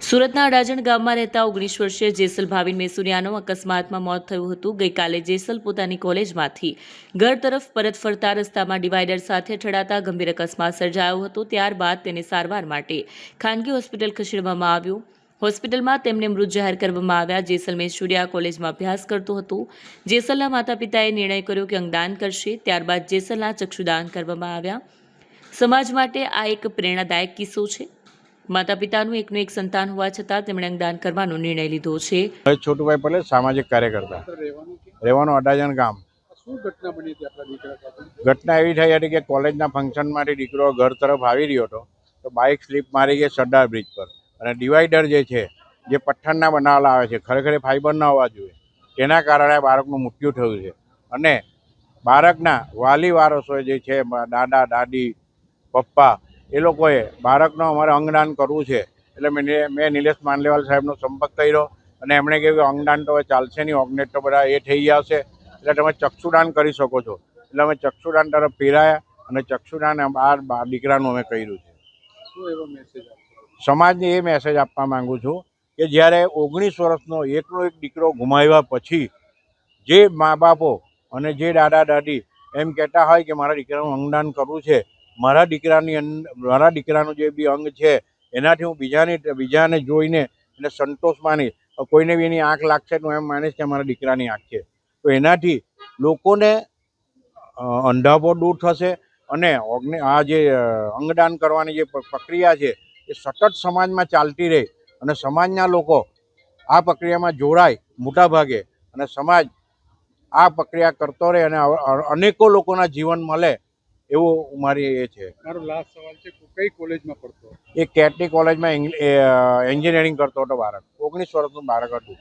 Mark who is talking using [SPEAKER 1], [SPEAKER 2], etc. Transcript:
[SPEAKER 1] સુરતના અડાજણ ગામમાં રહેતા 19 વર્ષીય જેસલ ભાવિન મેસુરિયાનું અકસ્માતમાં મોત થયું હતું। ગઈકાલે જેસલ પોતાની કોલેજમાંથી ઘર તરફ પરત ફરતા રસ્તામાં ડિવાઈડર સાથે અથડાતા ગંભીર અકસ્માત સર્જાયો હતો। ત્યારબાદ તેને સારવાર માટે ખાનગી હોસ્પિટલ ખસેડવામાં આવ્યો। હોસ્પિટલમાં તેમને મૃત જાહેર કરવામાં આવ્યા। જેસલ મેસુરિયા કોલેજમાં અભ્યાસ કરતો હતો। જેસલના માતા પિતાએ નિર્ણય કર્યો કે અંગદાન કરશે। ત્યારબાદ જેસલના ચક્ષુદાન કરવામાં આવ્યા। સમાજ માટે આ એક પ્રેરણાદાયક કિસ્સો છે। માતા પિતાનું એકનું એક સંતાન હોવા છતાં તેમણે અંગદાન કરવાનો નિર્ણય લીધો છે।
[SPEAKER 2] છોટુભાઈ પટેલ સામાજિક કાર્યકર્તા રહેવાનું અડાજણ ગામ।
[SPEAKER 3] શું ઘટના બની હતી આપણા દીકરા સાથે?
[SPEAKER 2] ઘટના એવી થઈ હતી કે કોલેજના ફંક્શનમાંથી દીકરો ઘર તરફ આવી રહ્યો હતો તો બાઇક સ્લીપ મારી ગઈ સરદાર બ્રિજ પર, અને ડિવાઈડર જે છે જે પથ્થરના બનાવેલા આવે છે, ખરેખર ફાઈબરના હોવા જોઈએ, તેના કારણે બાળકનું મૃત્યુ થયું છે। અને બાળકના વાલી વારસો જે છે, દાદા દાદી પપ્પા, એ લોકોએ બાળકનો અમારે અંગદાન કરવું છે એટલે મેં નિલેશ માંડલેવાલ સાહેબનો સંપર્ક કર્યો અને એમણે કહ્યું કે અંગદાન તો હવે ચાલશે નહીં, ઓર્ગનેટ તો બધા એ થઈ ગયા છે એટલે તમે ચક્ષુદાન કરી શકો છો। એટલે અમે ચક્ષુદાન તરફ ફેરાયા અને ચક્ષુદાન આ દીકરાનું અમે કર્યું છે।
[SPEAKER 3] શું એવો મેસેજ આપશો?
[SPEAKER 2] સમાજને એ મેસેજ આપવા માંગુ છું કે જ્યારે 19 વર્ષનો એકનો એક દીકરો ગુમાવ્યા પછી જે મા બાપો અને જે દાદા દાદી એમ કહેતા હોય કે મારા દીકરાનું અંગદાન કરવું છે, મારા દીકરાનું જે બી અંગ છે એનાથી હું બીજાને જોઈને એને સંતોષ માની, કોઈને બી એની આંખ લાગશે તો એમ માનીશ કે મારા દીકરાની આંખ છે, તો એનાથી લોકોને અંધાપો દૂર થશે। અને આ જે અંગદાન કરવાની જે પ્રક્રિયા છે એ સતત સમાજમાં ચાલતી રહે અને સમાજના લોકો આ પ્રક્રિયામાં જોડાય મોટા ભાગે, અને સમાજ આ પ્રક્રિયા કરતો રહે અને અનેકો લોકોના જીવન મળે એવું મારી એ છે।
[SPEAKER 3] મારો લાસ્ટ સવાલ છે, કઈ કોલેજમાં પડતો?
[SPEAKER 2] એ કેટની કોલેજમાં એન્જિનિયરિંગ કરતો હતો બાળક, 19 વર્ષનું બાળક હતું।